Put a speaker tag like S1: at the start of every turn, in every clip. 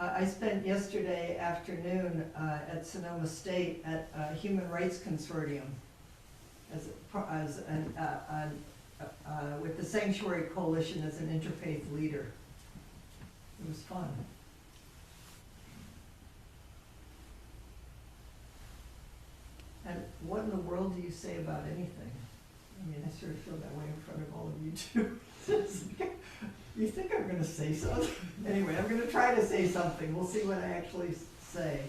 S1: I spent yesterday afternoon at Sonoma State at Human Rights Consortium with the Sanctuary Coalition as an interfaith leader. It was fun. And what in the world do you say about anything? I mean, I sort of feel that way in front of all of you too. You think I'm gonna say something? Anyway, I'm gonna try to say something. We'll see what I actually say.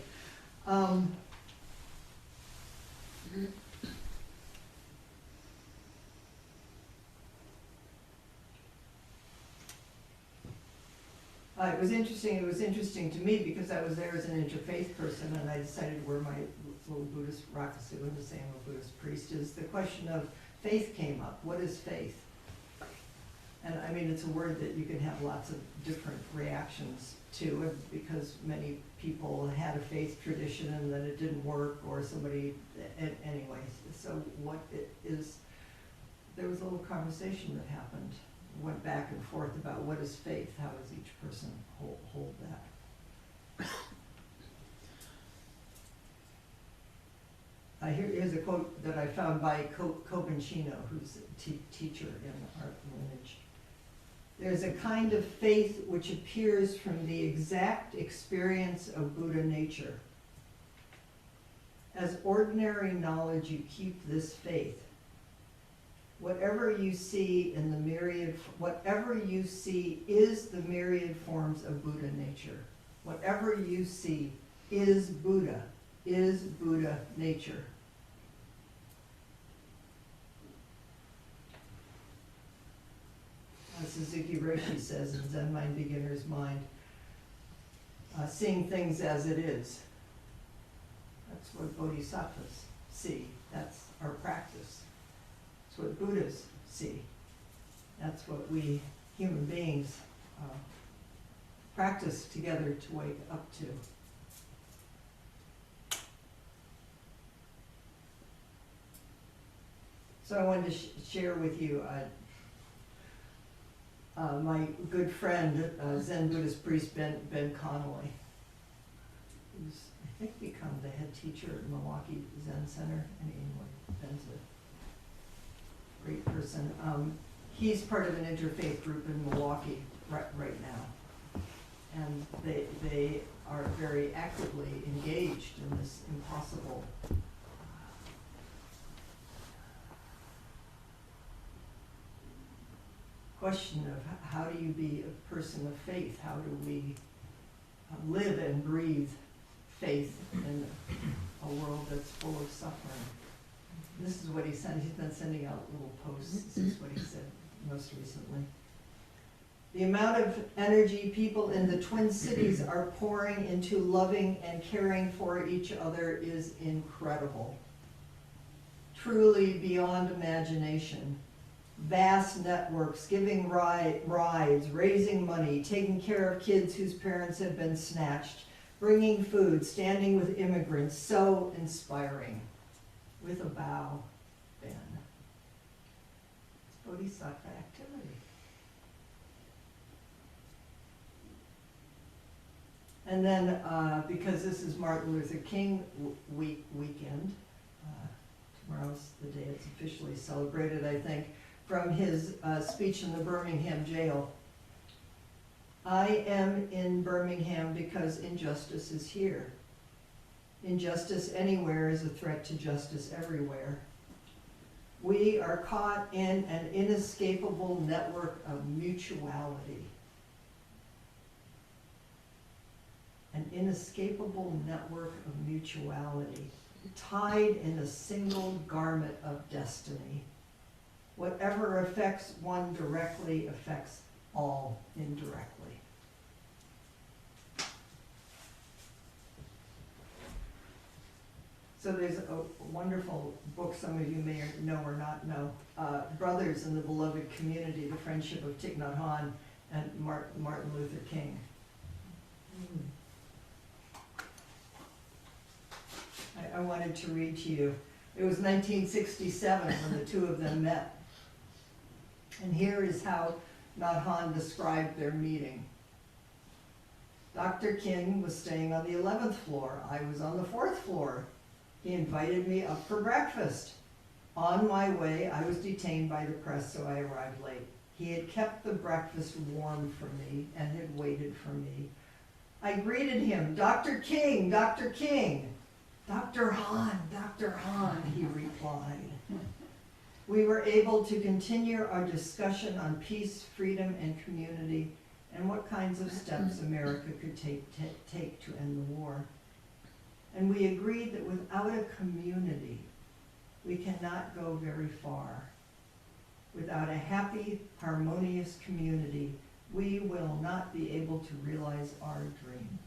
S1: It was interesting. It was interesting to me because I was there as an interfaith person, and I decided to wear my little Buddhist rakusu and to say I'm a Buddhist priest. Is the question of faith came up. What is faith? And I mean, it's a word that you can have lots of different reactions to, because many people had a faith tradition and then it didn't work, or somebody, anyways. So what it is, there was a little conversation that happened, went back and forth about what is faith, how does each person hold that. Here's a quote that I found by Kobanchino, who's a teacher in art lineage. There's a kind of faith which appears from the exact experience of Buddha nature. As ordinary knowledge, you keep this faith. Whatever you see in the myriad, whatever you see is the myriad forms of Buddha nature. Whatever you see is Buddha nature. Suzuki Roshi says in Zen Mind Beginner's Mind, seeing things as it is. That's what bodhisattvas see. That's our practice. That's what Buddhas see. That's what we human beings practice together to wake up to. So I wanted to share with you my good friend, Zen Buddhist priest Ben Connolly, who's, I think, become the head teacher at Milwaukee Zen Center. Anyway, Ben's a great person. He's part of an interfaith group in Milwaukee right now, and they are very actively engaged in this impossible question of how do you be a person of faith? How do we live and breathe faith in a world that's full of suffering? And this is what he said. He's been sending out little posts. This is what he said most recently. The amount of energy people in the Twin Cities are pouring into loving and caring for each other is incredible. Truly beyond imagination. Vast networks, giving rides, raising money, taking care of kids whose parents have been snatched, bringing food, standing with immigrants, so inspiring. With a bow, Ben. It's bodhisattva activity. And then, because this is Martin Luther King weekend, tomorrow's the day it's officially celebrated, I think, from his speech in the Birmingham jail. I am in Birmingham because injustice is here. Injustice anywhere is a threat to justice everywhere. We are caught in an inescapable network of mutuality. An inescapable network of mutuality, tied in a single garment of destiny. Whatever affects one directly affects all indirectly. So there's a wonderful book some of you may know or not know, Brothers in the Beloved Community, The Friendship of Thich Nhat Hanh and Martin Luther King. I wanted to read to you. It was 1967 when the two of them met. And here is how Nhat Hanh described their meeting. Dr. King was staying on the 11th floor. I was on the 4th floor. He invited me up for breakfast. On my way, I was detained by the press, so I arrived late. He had kept the breakfast warm for me and had waited for me. I greeted him, Dr. King, Dr. King. Dr. Hahn, he replied. We were able to continue our discussion on peace, freedom, and community, and what kinds of steps America could take to end the war. And we agreed that without a community, we cannot go very far. Without a happy, harmonious community, we will not be able to realize our dream.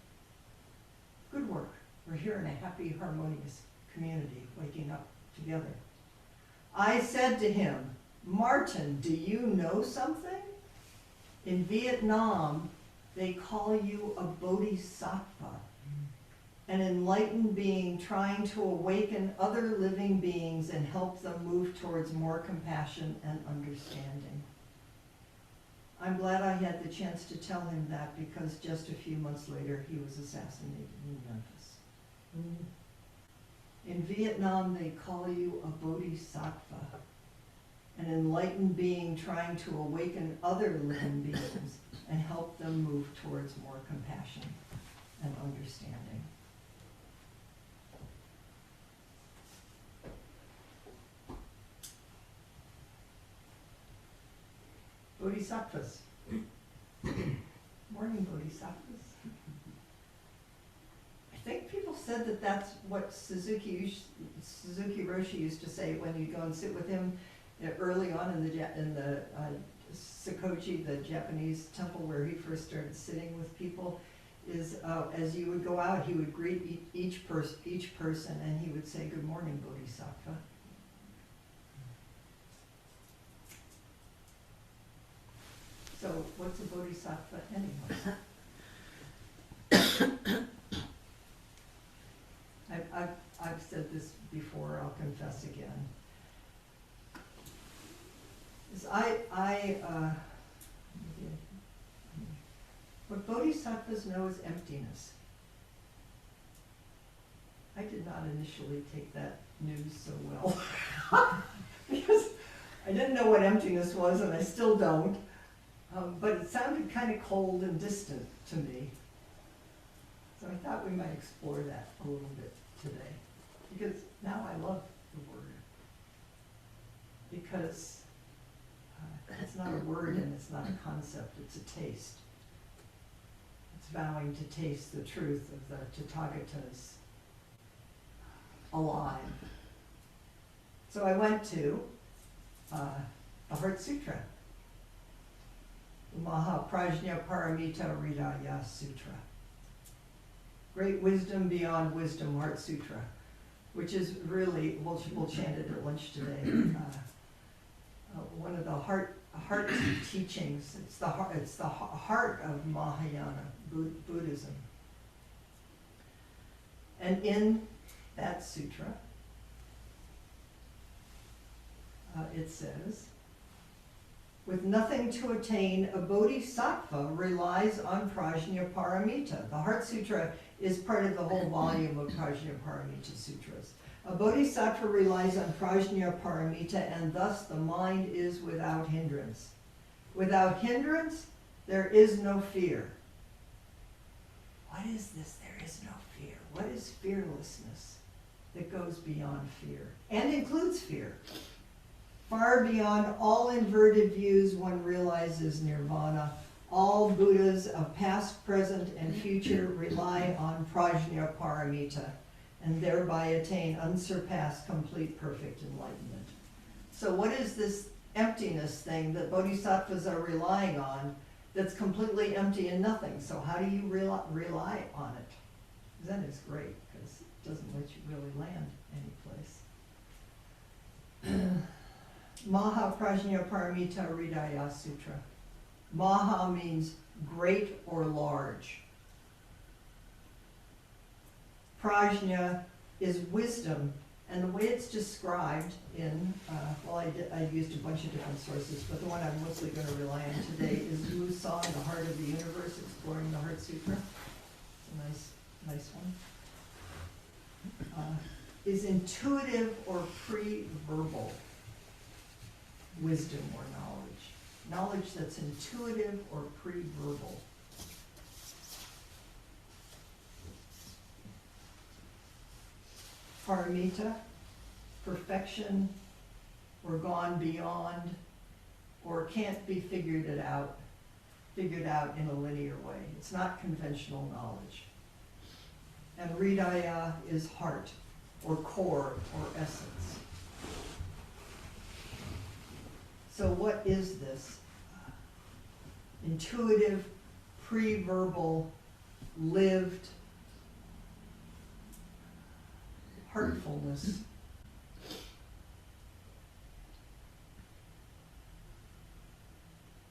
S1: Good work. We're here in a happy, harmonious community, waking up together. I said to him, Martin, do you know something? In Vietnam, they call you a bodhisattva, an enlightened being trying to awaken other living beings and help them move towards more compassion and understanding. I'm glad I had the chance to tell him that, because just a few months later he was assassinated in Memphis. In Vietnam, they call you a bodhisattva, an enlightened being trying to awaken other living beings and help them move towards more compassion and understanding. Bodhisattvas. Morning, bodhisattvas. I think people said that that's what Suzuki Roshi used to say when you go and sit with him early on in the Sakoji, the Japanese temple where he first started sitting with people. Is as you would go out, he would greet each person, and he would say, "Good morning, bodhisattva." So what's a bodhisattva anyway? I've said this before, I'll confess again. What bodhisattvas know is emptiness. I did not initially take that news so well because I didn't know what emptiness was, and I still don't. But it sounded kind of cold and distant to me. So I thought we might explore that a little bit today, because now I love the word. Because it's not a word and it's not a concept, it's a taste. It's vowing to taste the truth of the Tathagatas alive. So I went to the Heart Sutra, the Mahaprajnaparamita Hridaya Sutra. Great Wisdom Beyond Wisdom Heart Sutra, which is really, we'll chant it at lunch today. One of the heart teachings. It's the heart of Mahayana Buddhism. And in that sutra, it says, with nothing to attain, a bodhisattva relies on Prajnaparamita. The Heart Sutra is part of the whole volume of Prajnaparamita Sutras. A bodhisattva relies on Prajnaparamita, and thus the mind is without hindrance. Without hindrance, there is no fear. What is this? There is no fear. What is fearlessness that goes beyond fear and includes fear? Far beyond all inverted views, one realizes nirvana. All Buddhas of past, present, and future rely on Prajnaparamita and thereby attain unsurpassed, complete, perfect enlightenment. So what is this emptiness thing that bodhisattvas are relying on that's completely empty and nothing? So how do you rely on it? Zen is great because it doesn't let you really land any place. Mahaprajnaparamita Hridaya Sutra. Maha means great or large. Prajna is wisdom, and the way it's described in, I used a bunch of different sources, but the one I'm mostly going to rely on today is Musang, the Heart of the Universe, Exploring the Heart Sutra. nice one. Is intuitive or pre-verbal wisdom or knowledge? Knowledge that's intuitive or pre-verbal? Paramita, perfection, or gone beyond, or can't be figured out in a linear way. It's not conventional knowledge. And Hridaya is heart, or core, or essence. So what is this? Intuitive, pre-verbal, lived heartfulness.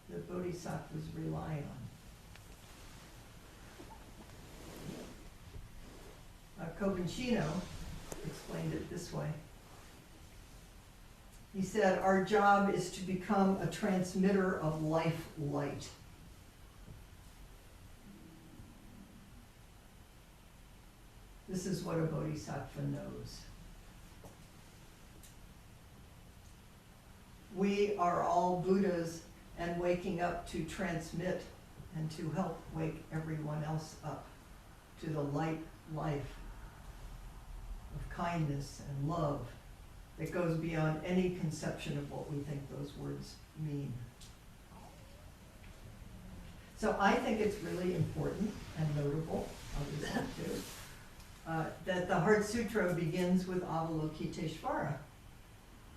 S1: That bodhisattvas rely on. Kobunshino explained it this way. He said, our job is to become a transmitter of life light. This is what a bodhisattva knows. We are all Buddhas and waking up to transmit and to help wake everyone else up to the light life of kindness and love that goes beyond any conception of what we think those words mean. So I think it's really important and notable, obviously too, that the Heart Sutra begins with Avalokiteshvara.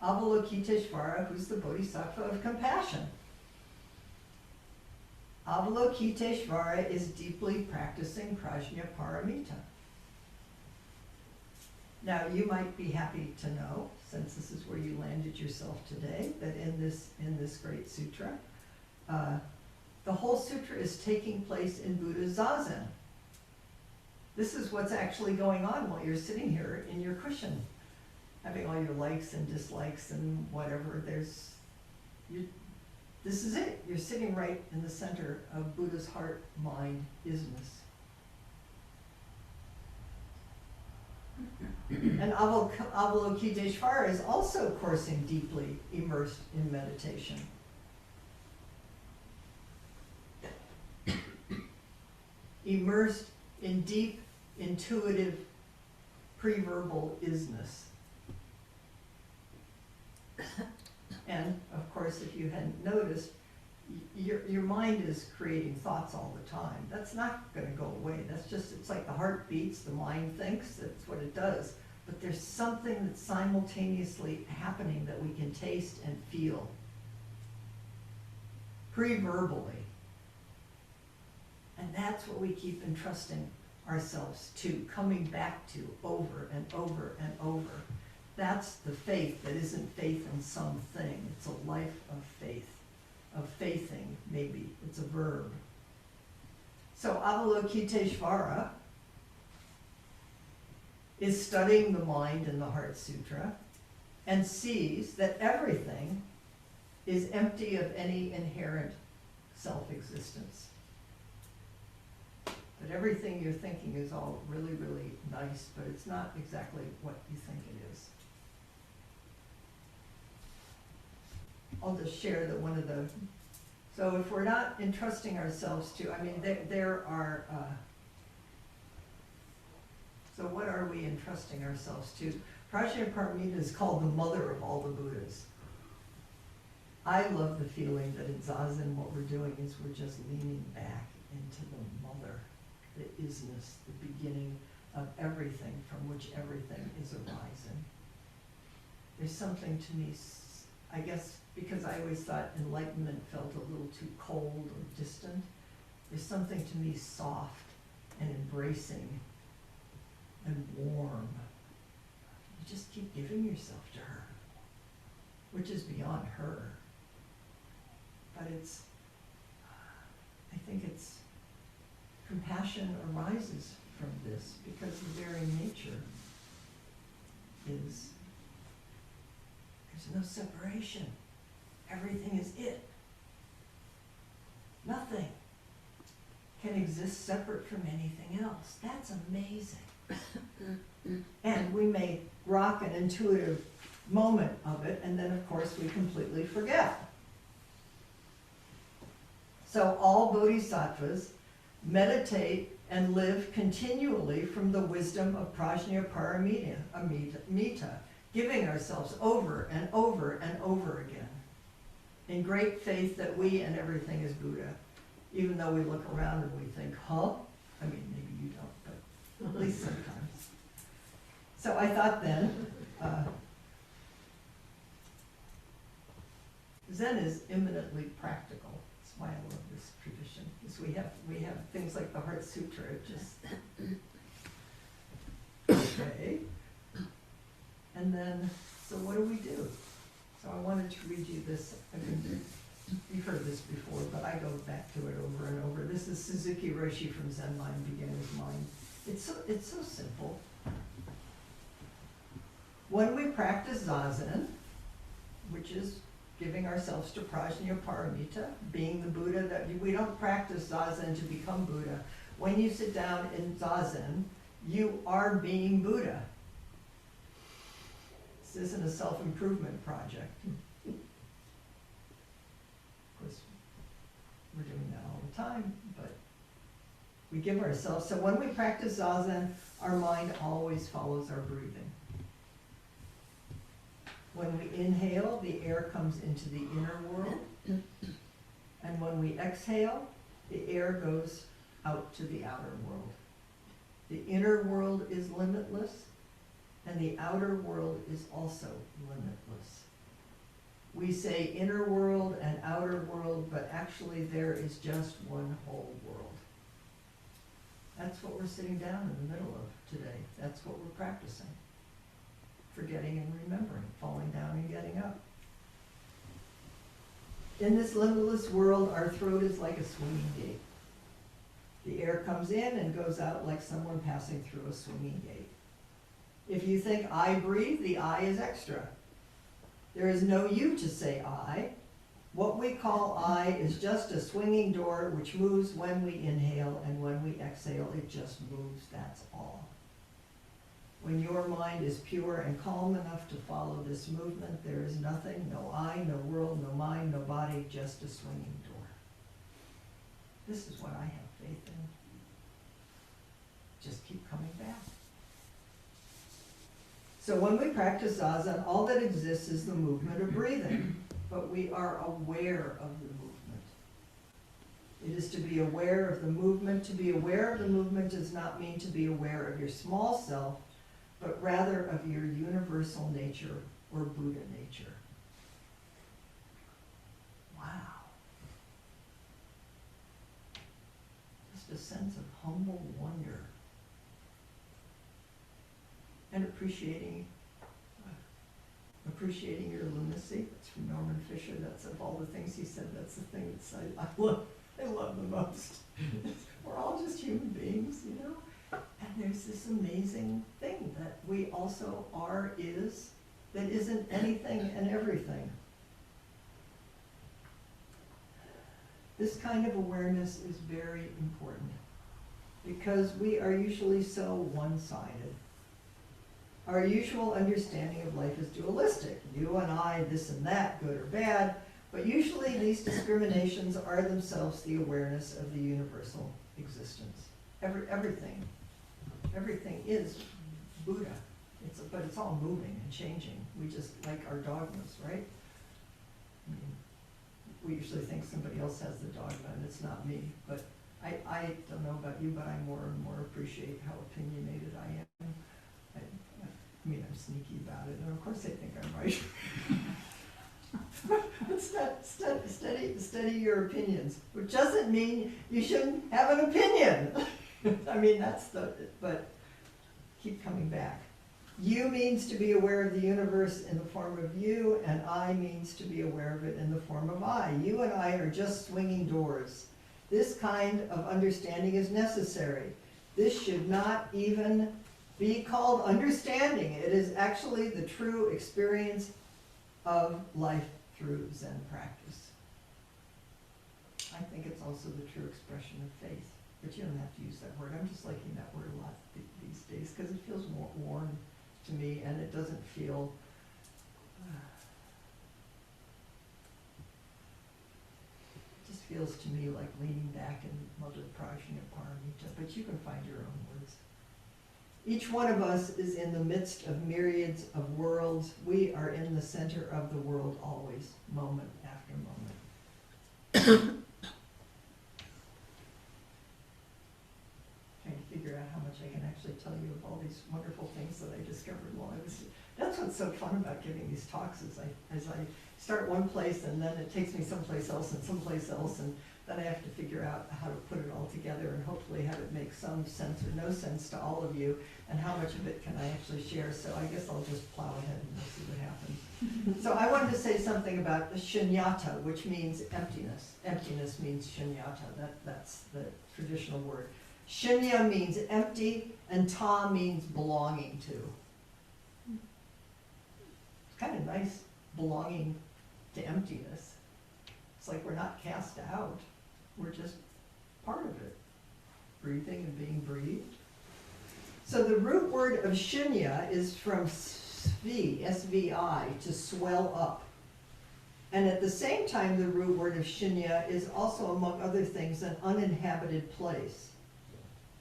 S1: Avalokiteshvara, who's the Bodhisattva of compassion. Avalokiteshvara is deeply practicing Prajnaparamita. Now, you might be happy to know, since this is where you landed yourself today, that in this great sutra, the whole sutra is taking place in Buddha Zazen. This is what's actually going on while you're sitting here in your cushion, having all your likes and dislikes and whatever. This is it. You're sitting right in the center of Buddha's heart, mind, isness. And Avalokiteshvara is also coursing deeply immersed in meditation. Immersed in deep, intuitive, pre-verbal isness. And, of course, if you hadn't noticed, your mind is creating thoughts all the time. That's not going to go away. That's just, it's like the heart beats, the mind thinks, that's what it does. But there's something that's simultaneously happening that we can taste and feel pre-verbally. And that's what we keep entrusting ourselves to, coming back to over and over and over. That's the faith that isn't faith in something. It's a life of faith. Of faithing, maybe. It's a verb. So Avalokiteshvara is studying the mind in the Heart Sutra and sees that everything is empty of any inherent self-existence. That everything you're thinking is all really, really nice, but it's not exactly what you think it is. I'll just share that one of the, so if we're not entrusting ourselves to, I mean, there are, so what are we entrusting ourselves to? Prajnaparamita is called the mother of all the Buddhas. I love the feeling that in Zazen what we're doing is we're just leaning back into the mother, the isness, the beginning of everything from which everything is arising. There's something to me, I guess, because I always thought enlightenment felt a little too cold or distant. There's something to me soft and embracing and warm. You just keep giving yourself to her, which is beyond her. But it's, I think it's, compassion arises from this because the very nature is, there's no separation. Everything is it. Nothing can exist separate from anything else. That's amazing. And we may rock an intuitive moment of it, and then of course we completely forget. So all bodhisattvas meditate and live continually from the wisdom of Prajnaparamita, giving ourselves over and over and over again, in great faith that we and everything is Buddha, even though we look around and we think, huh? I mean, maybe you don't, but at least sometimes. So I thought then, Zen is eminently practical. That's why I love this tradition, because we have things like the Heart Sutra. It just okay. And then, so what do? So I wanted to read you this. I mean, you've heard this before, but I go back to it over and over. This is Suzuki Roshi from Zen Mind, Beginner's Mind. It's so simple. When we practice Zazen, which is giving ourselves to Prajnaparamita, being the Buddha, that we don't practice Zazen to become Buddha. When you sit down in Zazen, you are being Buddha. This isn't a self-improvement project. Of course, we're doing that all the time, but we give ourselves. So when we practice Zazen, our mind always follows our breathing. When we inhale, the air comes into the inner world. And when we exhale, the air goes out to the outer world. The inner world is limitless, and the outer world is also limitless. We say inner world and outer world, but actually there is just one whole world. That's what we're sitting down in the middle of today. That's what we're practicing. Forgetting and remembering, falling down and getting up. In this limitless world, our throat is like a swinging gate. The air comes in and goes out like someone passing through a swinging gate. If you think I breathe, the I is extra. There is no you to say I. What we call I is just a swinging door which moves when we inhale, and when we exhale, it just moves, that's all. When your mind is pure and calm enough to follow this movement, there is nothing, no I, no world, no mind, no body, just a swinging door. This is what I have faith in. Just keep coming back. So when we practice Zazen, all that exists is the movement of breathing, but we are aware of the movement. It is to be aware of the movement. To be aware of the movement does not mean to be aware of your small self, but rather of your universal nature or Buddha nature. Wow. Just a sense of humble wonder. And appreciating your lunacy. That's from Norman Fisher. That's, of all the things he said, that's the thing that I love the most. We're all just human beings, you know? And there's this amazing thing that we also are, that isn't anything and everything. This kind of awareness is very important because we are usually so one-sided. Our usual understanding of life is dualistic. You and I, this and that, good or bad, but usually these discriminations are themselves the awareness of the universal existence. Everything is Buddha. But it's all moving and changing. We just like our dogmas, right? I mean, we usually think somebody else has the dogma and it's not me. But I don't know about you, but I more and more appreciate how opinionated I am. I mean, I'm sneaky about it, and of course I think I'm right. But study your opinions, which doesn't mean you shouldn't have an opinion. I mean, but keep coming back. You means to be aware of the universe in the form of you, and I means to be aware of it in the form of I. You and I are just swinging doors. This kind of understanding is necessary. This should not even be called understanding. It is actually the true experience of life through Zen practice. I think it's also the true expression of faith. have to use that word. I'm just liking that word a lot these days because it feels more worn to me, and it doesn't feel it just feels to me like leaning back in Mother Prajna Paramita, but you can find your own words. Each one of us is in the midst of myriads of worlds. We are in the center of the world always, moment after moment. Trying to figure out how much I can actually tell you of all these wonderful things that I discovered while I was. That's what's so fun about giving these talks is as I start one place and then it takes me someplace else and someplace else, and then I have to figure out how to put it all together and hopefully have it make some sense or no sense to all of you, and how much of it can I actually share. So I guess I'll just plow ahead and we'll see what happens. So I wanted to say something about the shunyata, which means emptiness. Emptiness means shunyata. That's the traditional word. Shunya means empty, and ta means belonging to. It's kind of nice belonging to emptiness. It's like we're not cast out. We're just part of it, breathing and being breathed. So the root word of shunya is from svi, S-V-I, to swell up. And at the same time, the root word of shunya is also, among other things, an uninhabited place.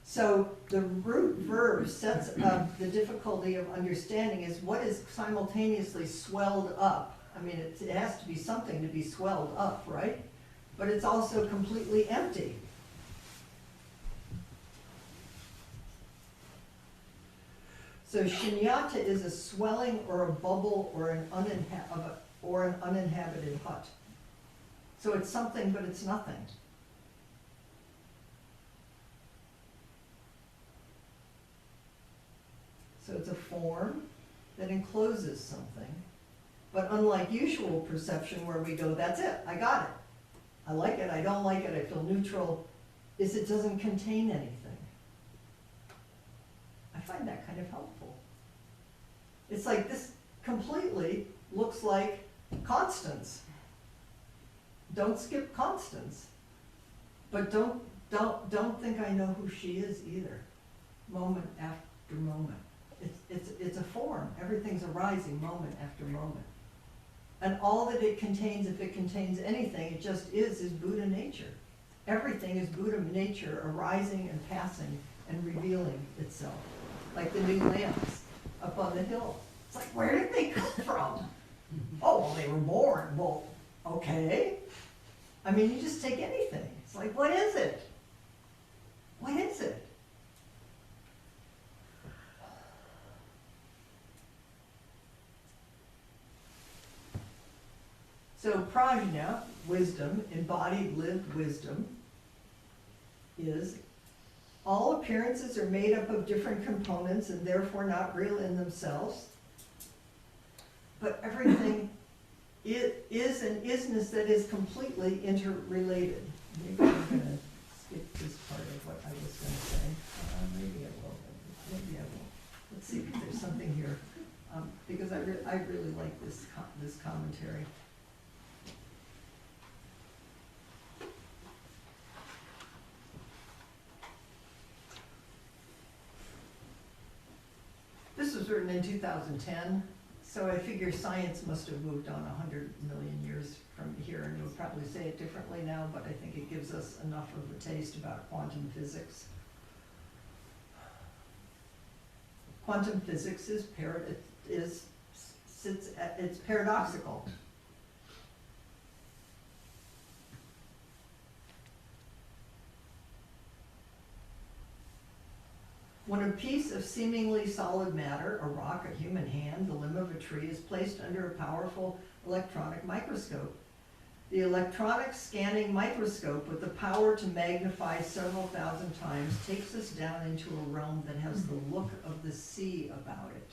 S1: So the root verb sets up the difficulty of understanding is what is simultaneously swelled up. I mean, it has to be something to be swelled up, right? But it's also completely empty. So shunyata is a swelling or a bubble or an uninhabited hut. So it's something, but it's nothing. So it's a form that encloses something. But unlike usual perception where we go, that's it, I got it. I like it, I don't like it, I feel neutral, is it doesn't contain anything. I find that kind of helpful. It's like this completely looks like Constance. Don't skip Constance. But don't think I know who she is either. Moment after moment. It's a form. Everything's arising moment after moment. And all that it contains, if it contains anything, it just is Buddha nature. Everything is Buddha nature arising and passing and revealing itself. Like the new lamps up on the hill. It's like, where did they come from? Oh, well, they were born. Well, okay. I mean, you just take anything. It's like, what is it? What is it? So prajna, wisdom, embodied lived wisdom, is all appearances are made up of different components and therefore not real in themselves, but everything is an isness that is completely interrelated. Maybe I'm going to skip this part of what I was going to say. Maybe I will. Maybe I won't. Let's see if there's something here, because I really like this commentary. This was written in 2010, so I figure science must have moved on 100 million years from here, and you'll probably say it differently now, but I think it gives us enough of a taste about quantum physics. Quantum physics is it's paradoxical. When a piece of seemingly solid matter, a rock, a human hand, the limb of a tree, is placed under a powerful electronic microscope, the electronic scanning microscope, with the power to magnify several thousand times, takes us down into a realm that has the look of the sea about it.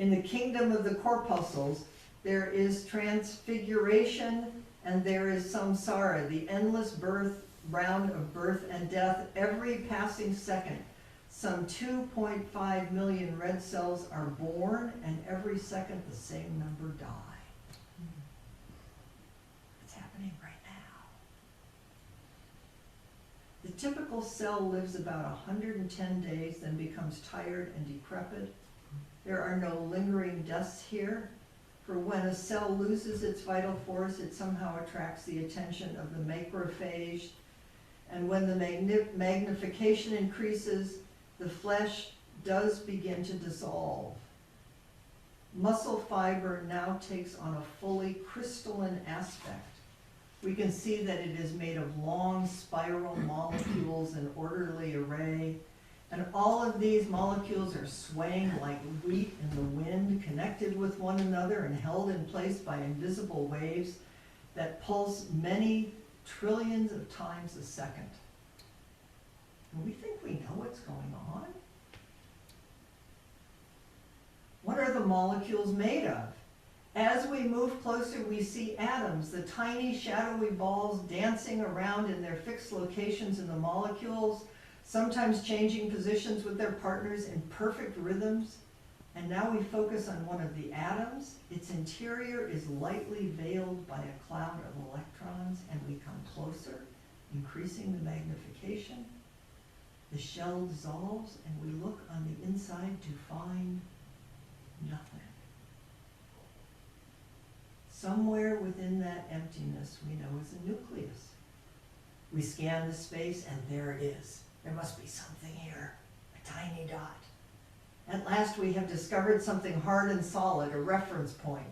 S1: In the kingdom of the corpuscles, there is transfiguration and there is samsara, the endless round of birth and death. Every passing second, some 2.5 million red cells are born, and every second the same number die. It's happening right now. The typical cell lives about 110 days, then becomes tired and decrepit. There are no lingering deaths here, for when a cell loses its vital force, it somehow attracts the attention of the macrophage, and when the magnification increases, the flesh does begin to dissolve. Muscle fiber now takes on a fully crystalline aspect. We can see that it is made of long spiral molecules in orderly array, and all of these molecules are swaying like wheat in the wind, connected with one another and held in place by invisible waves that pulse many trillions of times a second. And we think we know what's going on. What are the molecules made of? As we move closer, we see atoms, the tiny shadowy balls dancing around in their fixed locations in the molecules, sometimes changing positions with their partners in perfect rhythms. And now we focus on one of the atoms. Its interior is lightly veiled by a cloud of electrons, and we come closer, increasing the magnification. The shell dissolves, and we look on the inside to find nothing. Somewhere within that emptiness we know is a nucleus. We scan the space, and there it is. There must be something here, a tiny dot. At last we have discovered something hard and solid, a reference point.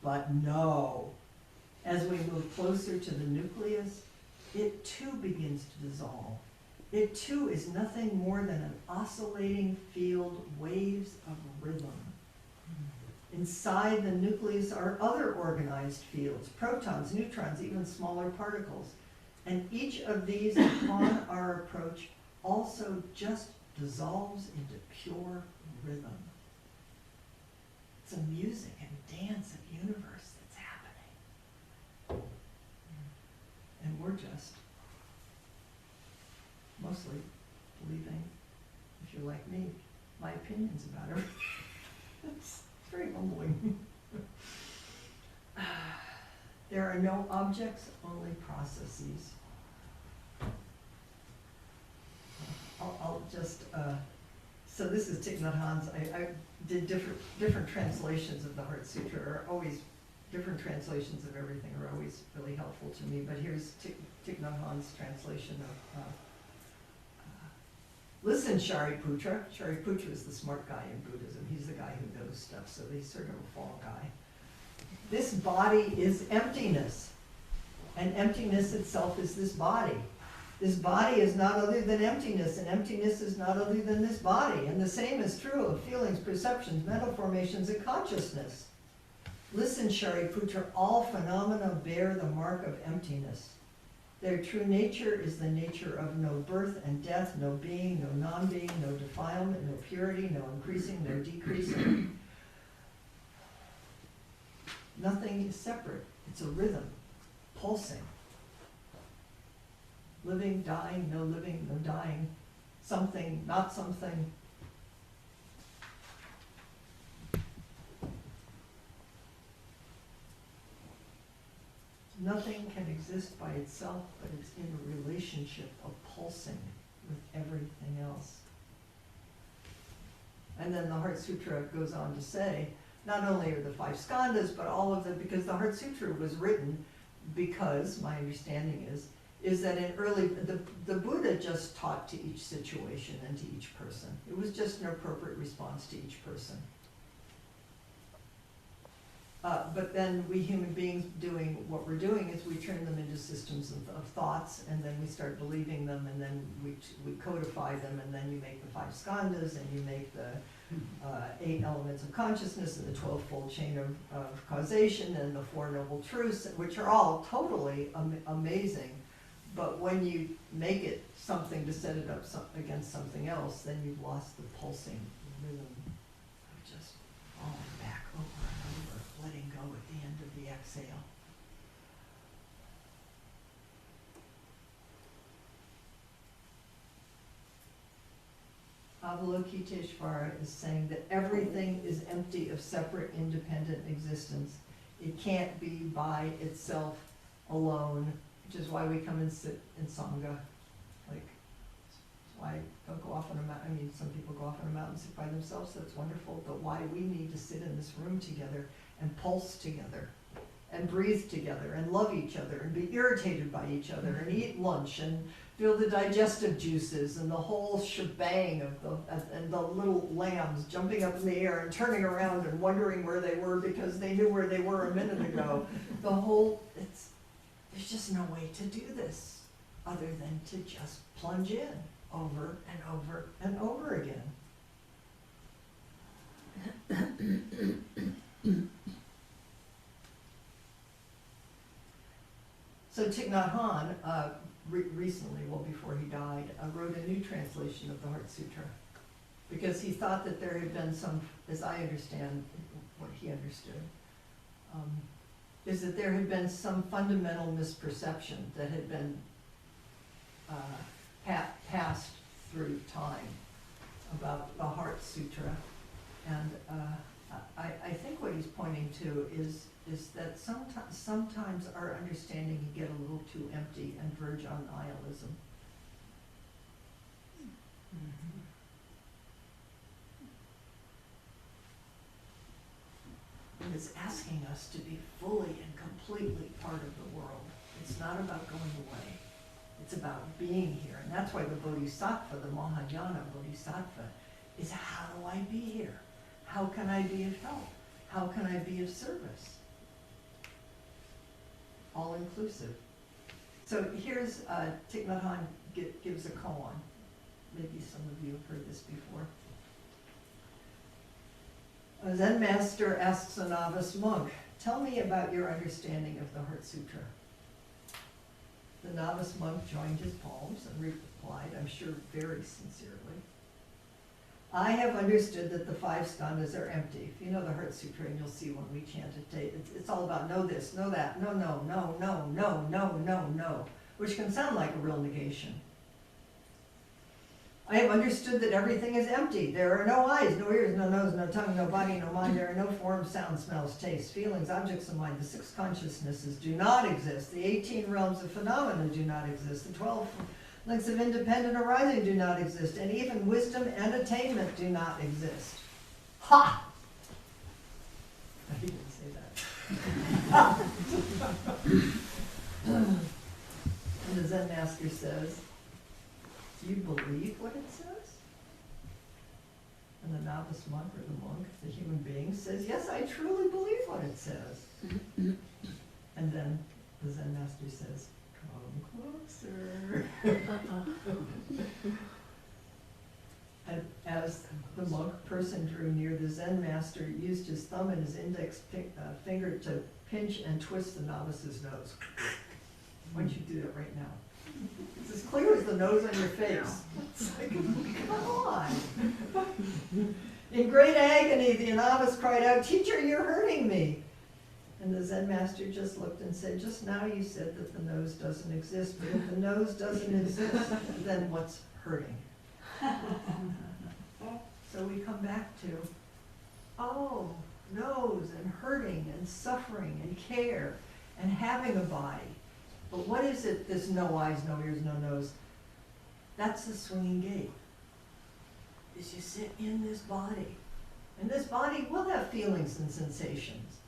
S1: But no. As we move closer to the nucleus, it too begins to dissolve. It too is nothing more than an oscillating field, waves of rhythm. Inside the nucleus are other organized fields, protons, neutrons, even smaller particles. And each of these, upon our approach, also just dissolves into pure rhythm. It's a music and dance of universe that's happening. And we're just mostly believing, if you're like me, my opinions about everything. It's very humbling. There are no objects, only processes. I'll just, so this is Thich Nhat Hanh's. I did different translations of the Heart Sutra, are always, different translations of everything are always really helpful to me, but here's Thich Nhat Hanh's translation of, listen, Shariputra. Shariputra is the smart guy in Buddhism. He's the guy who knows stuff, so he's sort of a fall guy. This body is emptiness, and emptiness itself is this body. This body is not other than emptiness, and emptiness is not other than this body. And the same is true of feelings, perceptions, mental formations, and consciousness. Listen, Shariputra, all phenomena bear the mark of emptiness. Their true nature is the nature of no birth and death, no being, no non-being, no defilement, no purity, no increasing, no decreasing. Nothing is separate. It's a rhythm, pulsing. Living, dying, no living, no dying. Something, not something. Nothing can exist by itself, but it's in a relationship of pulsing with everything else. And then the Heart Sutra goes on to say, not only are the five skandhas, but all of them, because the Heart Sutra was written because, my understanding is that in early, the Buddha just taught to each situation and to each person. It was just an appropriate response to each person. But then we human beings doing what we're doing is we turn them into systems of thoughts, and then we start believing them, and then we codify them, and then you make the five skandhas, and you make the 8 elements of consciousness, and the 12-fold chain of causation, and the 4 noble truths, which are all totally amazing. But when you make it something to set it up against something else, then you've lost the pulsing rhythm of just falling back over and over, letting go at the end of the exhale. Avalokiteshvara is saying that everything is empty of separate, independent existence. It can't be by itself alone, which is why we come and sit in Sangha. Like, I mean, some people go off on a mountain, sit by themselves, that's wonderful, but why we need to sit in this room together and pulse together and breathe together and love each other and be irritated by each other and eat lunch and feel the digestive juices and the whole shebang of and the little lambs jumping up in the air and turning around and wondering where they were because they knew where they were a minute ago. There's just no way to do this other than to just plunge in over and over and over again. So Thich Nhat Hanh, recently, well before he died, wrote a new translation of the Heart Sutra because he thought that there had been some, as I understand what he understood, is that there had been some fundamental misperception that had been passed through time about the Heart Sutra. And I think what he's pointing to is that sometimes our understanding can get a little too empty and verge on nihilism. Mm-hmm. And it's asking us to be fully and completely part of the world. It's not about going away. It's about being here. And that's why the Bodhisattva, the Mahayana Bodhisattva, is how do I be here? How can I be of help? How can I be of service? All inclusive. So here's Thich Nhat Hanh gives a koan. Maybe some of you have heard this before. A Zen master asks a novice monk, "Tell me about your understanding of the Heart Sutra." The novice monk joined his palms and replied, I'm sure very sincerely, "I have understood that the 5 skandhas are empty." If you know the Heart Sutra, and you'll see when we chant it, it's all about know this, know that, no, no, no, no, no, no, no, no, which can sound like a real negation. "I have understood that everything is empty. There are no eyes, no ears, no nose, no tongue, no body, no mind. There are no forms, sounds, smells, tastes, feelings, objects of mind. The 6 consciousnesses do not exist. The 18 realms of phenomena do not exist. The 12 links of independent arising do not exist. And even wisdom and attainment do not exist." Ha! I didn't say that. And the Zen master says, "Do you believe what it says?" And the novice monk or the monk, the human being, says, "Yes, I truly believe what it says." And then the Zen master says, "Come closer." And as the monk person drew near, the Zen master used his thumb and his index finger to pinch and twist the novice's nose. Why don't you do that right now? It's as clear as the nose on your face. It's like, come on. In great agony, the novice cried out, "Teacher, you're hurting me." And the Zen master just looked and said, "Just now you said that the nose doesn't exist, but if the nose doesn't exist, then what's hurting?" So we come back to, oh, nose and hurting and suffering and care and having a body. But what is it, this no eyes, no ears, no nose? That's the swinging gate. Is you sit in this body. And this body will have feelings and sensations.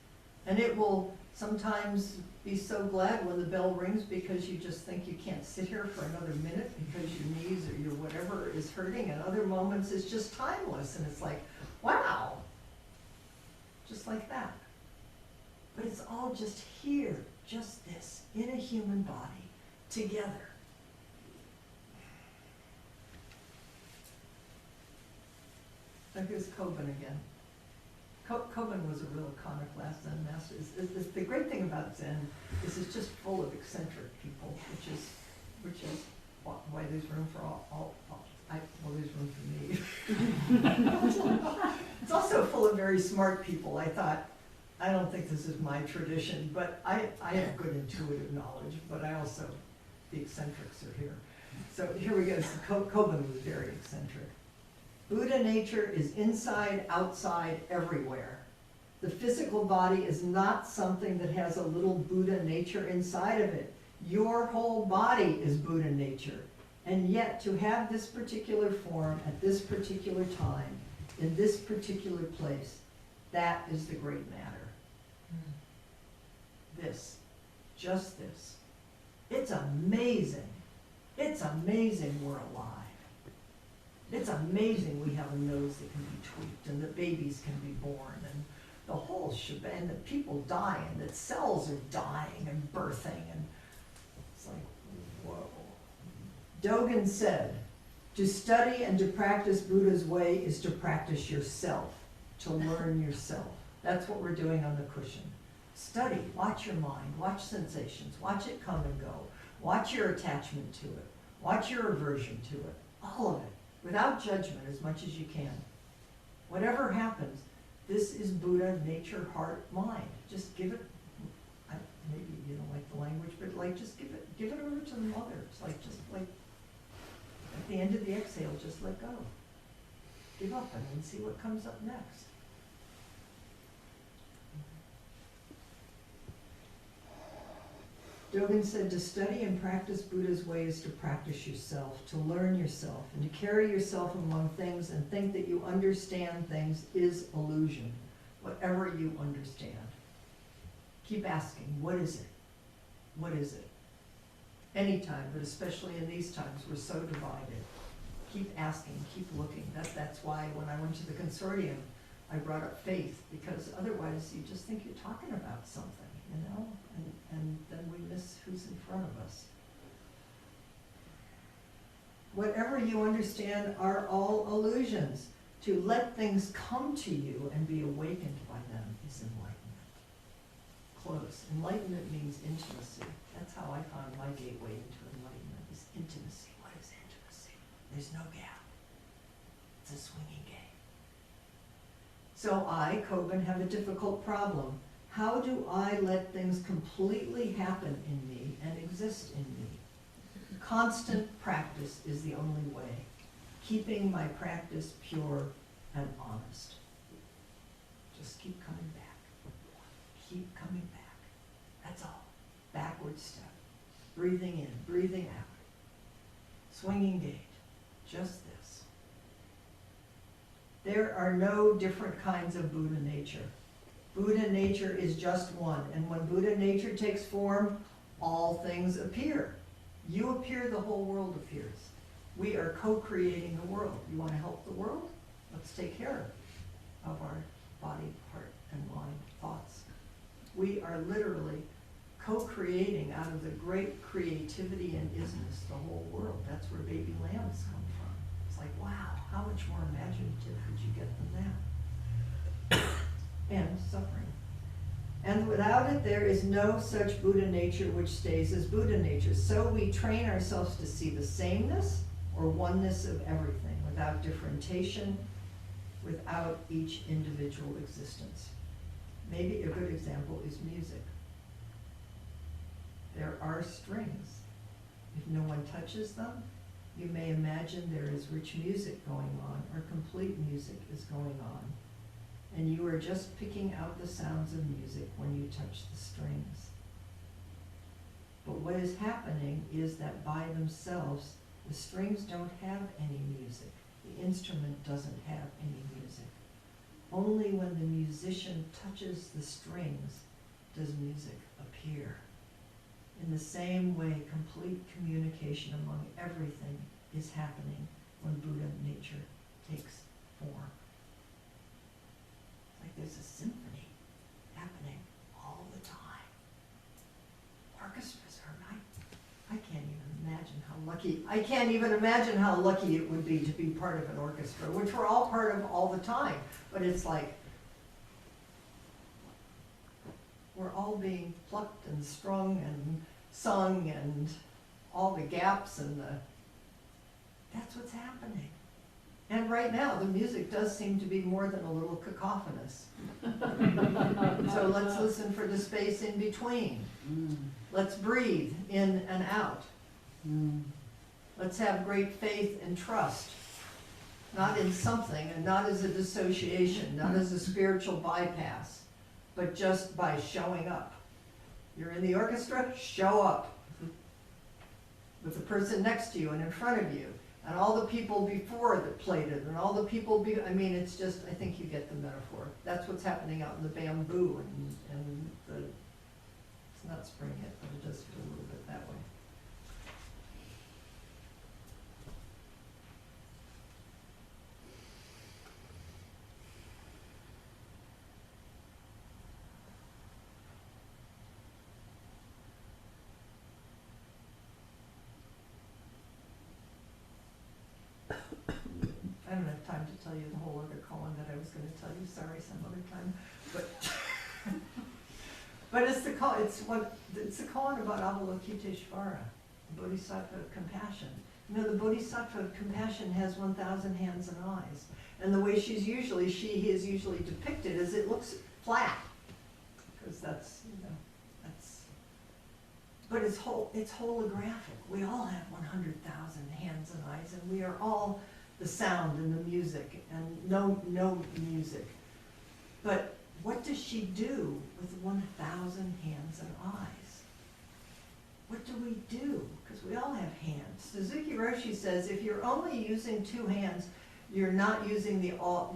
S1: And it will sometimes be so glad when the bell rings because you just think you can't sit here for another minute because your knees or your whatever is hurting. And other moments it's just timeless and it's like, wow. Just like that. But it's all just here. Just this, in a human body, together. So here's Kobun again. Kobun was a real iconoclast Zen master. The great thing about Zen is it's just full of eccentric people, which is why there's room for there's room for me. It's also full of very smart people. I thought, I don't think this is my tradition, but I have good intuitive knowledge, but I also, the eccentrics are here. So here we go. So Kobun was very eccentric. "Buddha nature is inside, outside, everywhere. The physical body is not something that has a little Buddha nature inside of it. Your whole body is Buddha nature. And yet, to have this particular form at this particular time, in this particular place, that is the great matter. This, just this. It's amazing. It's amazing we're alive. It's amazing we have a nose that can be tweaked, and that babies can be born, and the whole shebang, and that people die, and that cells are dying and birthing, and it's like, whoa. Dogen said, to study and to practice Buddha's way is to practice yourself, to learn yourself. That's what we're doing on the cushion. Study, watch your mind, watch sensations, watch it come and go, watch your attachment to it, watch your aversion to it, all of it, without judgment as much as you can. Whatever happens, this is Buddha, nature, heart, mind. Just give it, maybe you don't like the language, but like just give it over to the mother. It's like, just like, at the end of the exhale, just let go. Give up and then see what comes up next. Dogen said, to study and practice Buddha's way is to practice yourself, to learn yourself, and to carry yourself among things and think that you understand things is illusion, whatever you understand. Keep asking, what is it? What is it? Anytime, but especially in these times, we're so divided. Keep asking, keep looking. That's why when I went to the consortium, I brought up faith, because otherwise you just think you're talking about something, you know? And then we miss who's in front of us. Whatever you understand are all illusions. To let things come to you and be awakened by them is enlightenment. Close. Enlightenment means intimacy. That's how I found my gateway into enlightenment, is intimacy. What is intimacy? There's no gap. It's a swinging gate. So I, Koben, have a difficult problem. How do I let things completely happen in me and exist in me? Constant practice is the only way. Keeping my practice pure and honest. Just keep coming back. Keep coming back. That's all. Backward step. Breathing in, breathing out. Swinging gate. Just this. There are no different kinds of Buddha nature. Buddha nature is just one, and when Buddha nature takes form, all things appear. You appear, the whole world appears. We are co-creating the world. You want to help the world? Let's take care of our body, heart, and mind, thoughts. We are literally co-creating out of the great creativity and isness the whole world. That's where baby lambs come from. It's like, wow, how much more imaginative could you get than that? And suffering. And without it, there is no such Buddha nature which stays as Buddha nature. So we train ourselves to see the sameness or oneness of everything, without differentiation, without each individual existence. Maybe a good example is music. There are strings. If no one touches them, you may imagine there is rich music going on, or complete music is going on. And you are just picking out the sounds of music when you touch the strings. But what is happening is that by themselves, the strings don't have any music. The instrument doesn't have any music. Only when the musician touches the strings does music appear. In the same way, complete communication among everything is happening when Buddha nature takes form. Like there's a symphony happening all the time. Orchestras are nice. I can't even imagine how lucky it would be to be part of an orchestra, which we're all part of all the time. But it's like we're all being plucked and strung and sung, and all the gaps and that's what's happening. And right now, the music does seem to be more than a little cacophonous. So let's listen for the space in between. Let's breathe in and out. Let's have great faith and trust. Not in something, and not as a dissociation, not as a spiritual bypass, but just by showing up. You're in the orchestra, show up. with the person next to you and in front of you, and all the people before that played it, and all the people I mean, it's just, I think you get the metaphor. That's what's happening out in the bamboo and the, it's not spring yet, but it does feel a little bit that way. I don't have time to tell you the whole other koan that I was gonna tell you, sorry, some other time, but but it's the koan about Avalokiteshvara, the Bodhisattva of compassion. You know, the Bodhisattva of compassion has 1,000 hands and eyes, and the way she is usually depicted is it looks flat, because that's, but it's holographic. We all have 100,000 hands and eyes, and we are all the sound and the music, and no music. But what does she do with 1,000 hands and eyes? What do we do? Because we all have hands. Suzuki Roshi says if you're only using 2 hands, you're not using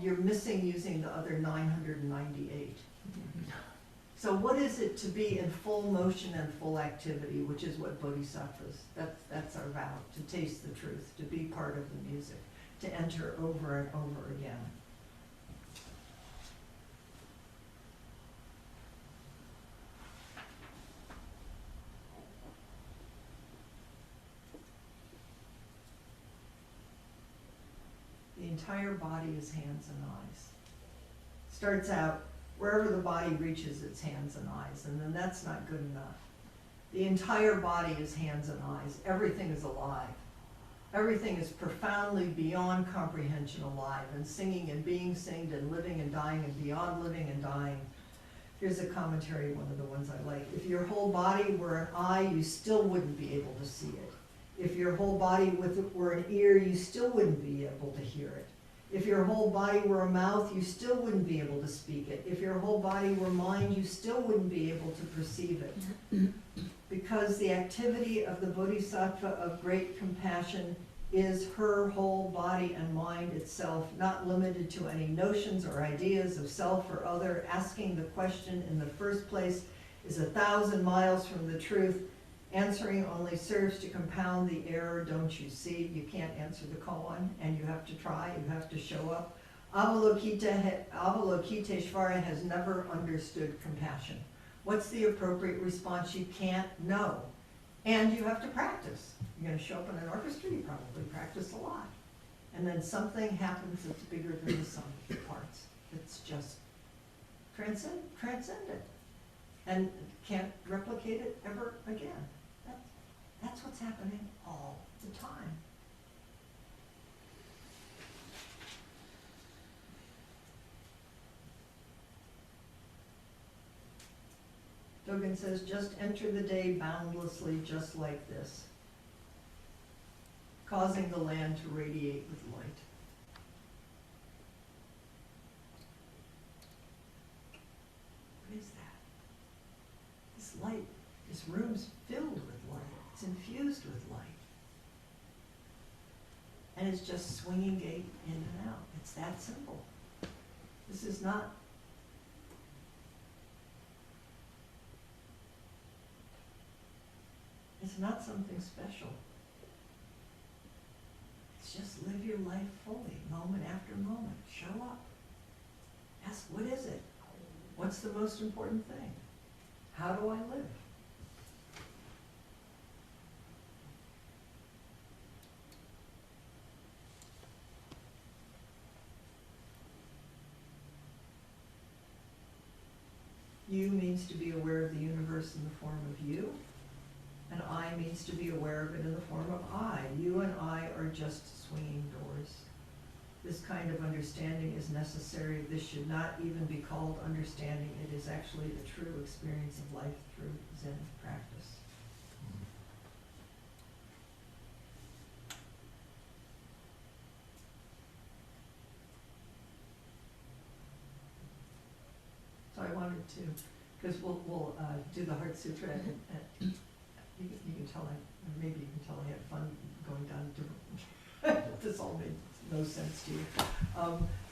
S1: you're missing using the other 998. So what is it to be in full motion and full activity, which is what bodhisattvas, that's our vow, to taste the truth, to be part of the music, to enter over and over again. The entire body is hands and eyes. Starts out wherever the body reaches its hands and eyes, and then that's not good enough. The entire body is hands and eyes. Everything is alive. Everything is profoundly beyond comprehension alive, and singing and being singed and living and dying and beyond living and dying. Here's a commentary, one of the ones I like. If your whole body were an eye, you still wouldn't be able to see it. If your whole body were an ear, you still wouldn't be able to hear it. If your whole body were a mouth, you still wouldn't be able to speak it. If your whole body were mind, you still wouldn't be able to perceive it. Because the activity of the Bodhisattva of great compassion is her whole body and mind itself, not limited to any notions or ideas of self or other. Asking the question in the first place is 1,000 miles from the truth. Answering only serves to compound the error, don't you see? You can't answer the koan, and you have to try, you have to show up. Avalokiteshvara has never understood compassion. What's the appropriate response? You can't know. And you have to practice. You're gonna show up in an orchestra, you probably practice a lot. And then something happens that's bigger than the sum of the parts. It's just transcendent. And can't replicate it ever again. That's what's happening all the time. Dogen says, just enter the day boundlessly just like this, causing the land to radiate with light. What is that? This light, this room's filled with light. It's infused with light. And it's just swinging gate in and out. It's that simple. This is not something special. It's just live your life fully, moment after moment. Show up. Ask, what is it? What's the most important thing? How do I live? You means to be aware of the universe in the form of you, and I means to be aware of it in the form of I. You and I are just swinging doors. This kind of understanding is necessary. This should not even be called understanding. It is actually the true experience of life through Zen practice. So I wanted to, because we'll do the Heart Sutra, and you can tell maybe you can tell I had fun going down different, this all made no sense to you.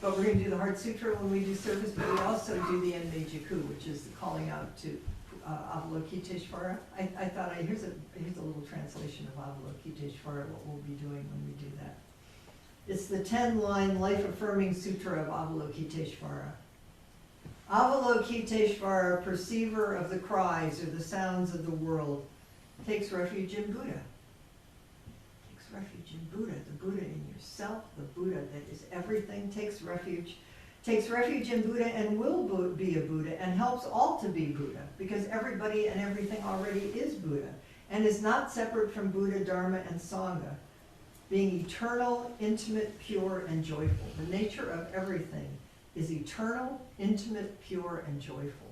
S1: But we're gonna do the Heart Sutra when we do service, but we also do the Enmejiku, which is the calling out to Avalokiteshvara. I thought, here's a little translation of Avalokiteshvara, what we'll be doing when we do that. It's the 10-line life-affirming sutra of Avalokiteshvara. Avalokiteshvara, perceiver of the cries or the sounds of the world, takes refuge in Buddha. Takes refuge in Buddha, the Buddha in yourself, the Buddha that is everything, takes refuge in Buddha and will be a Buddha and helps all to be Buddha, because everybody and everything already is Buddha and is not separate from Buddha, Dharma, and Sangha, being eternal, intimate, pure, and joyful. The nature of everything is eternal, intimate, pure, and joyful.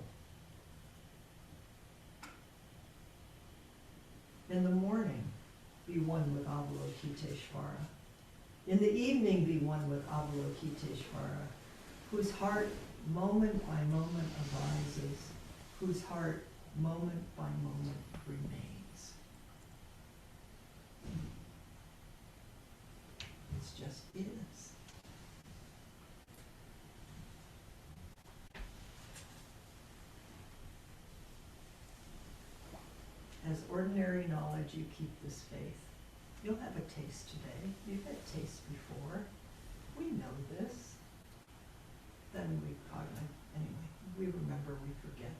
S1: In the morning, be one with Avalokiteshvara. In the evening, be one with Avalokiteshvara, whose heart moment by moment arises, whose heart moment by moment remains. It just is. As ordinary knowledge, you keep this faith. You'll have a taste today. You've had taste before. We know this. Then we cognize, anyway, we remember, we forget.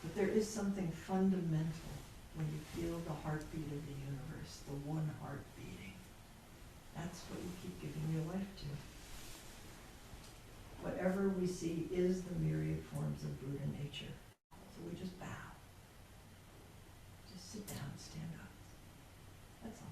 S1: But there is something fundamental when you feel the heartbeat of the universe, the one heart beating. That's what you keep giving your life to. Whatever we see is the myriad forms of Buddha nature. So we just bow. Just sit down, stand up. That's all.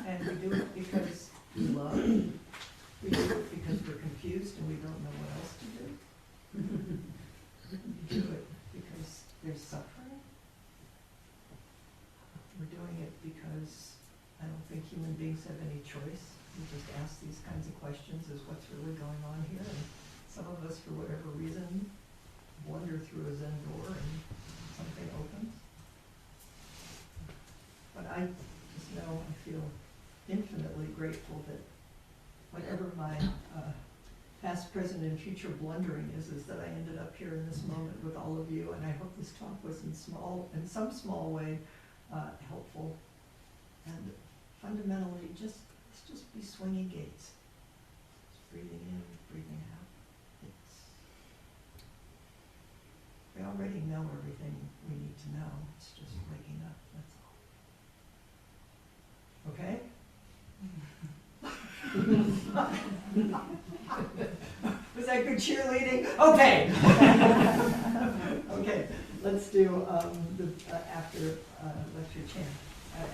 S1: And we do it because we love. We do it because we're confused and we don't know what else to do. We do it because there's suffering. We're doing it because I don't think human beings have any choice. We just ask these kinds of questions, is what's really going on here? And some of us, for whatever reason, wander through a Zen door and something opens. But I just know, I feel infinitely grateful that whatever my past, present, and future blundering is that I ended up here in this moment with all of you, and I hope this talk was in some small way helpful. And fundamentally, let's just be swinging gates. Just breathing in, breathing out. We already know everything we need to know. It's just waking up, that's all. Okay? Was that good cheerleading? Okay. Okay, let's do the after lecture chant.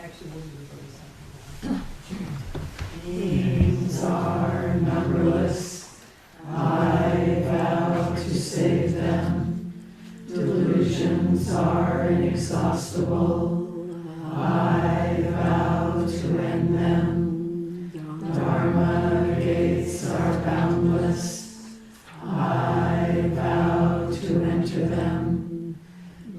S1: Actually, we'll do the Bodhisattva.
S2: Beings are numberless. I vow to save them. Delusions are inexhaustible. I vow to end them. Dharma gates are boundless. I vow to enter them.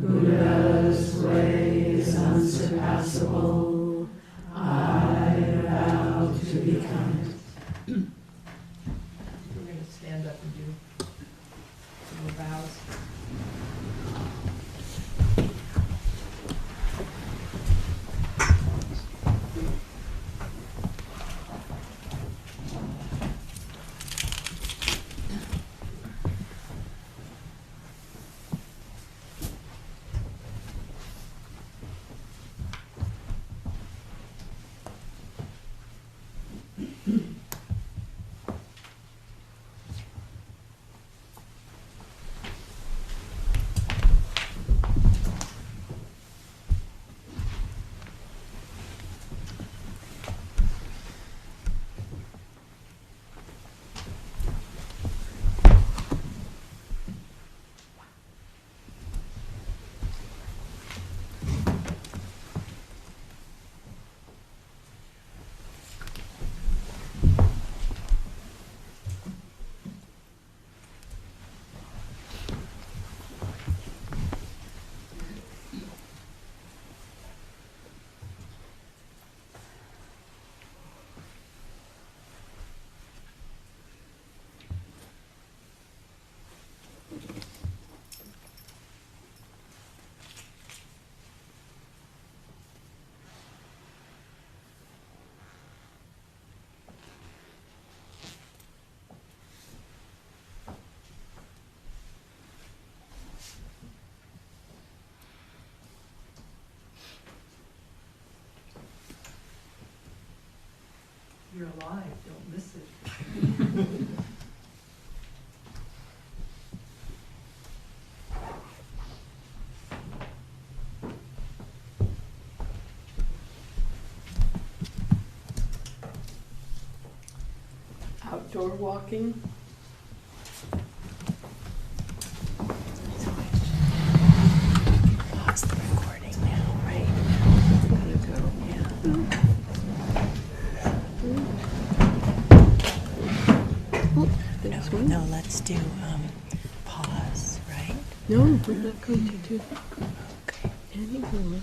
S2: Buddha's way is unsurpassable. I vow to become it.
S1: We're going to stand up and do some more vows. live, don't miss it.
S2: Outdoor walking.
S3: Pause the recording now, right?
S2: Gotta go.
S3: No, no, let's do pause, right?
S2: No, we're not going to do
S3: Okay.
S2: anymore.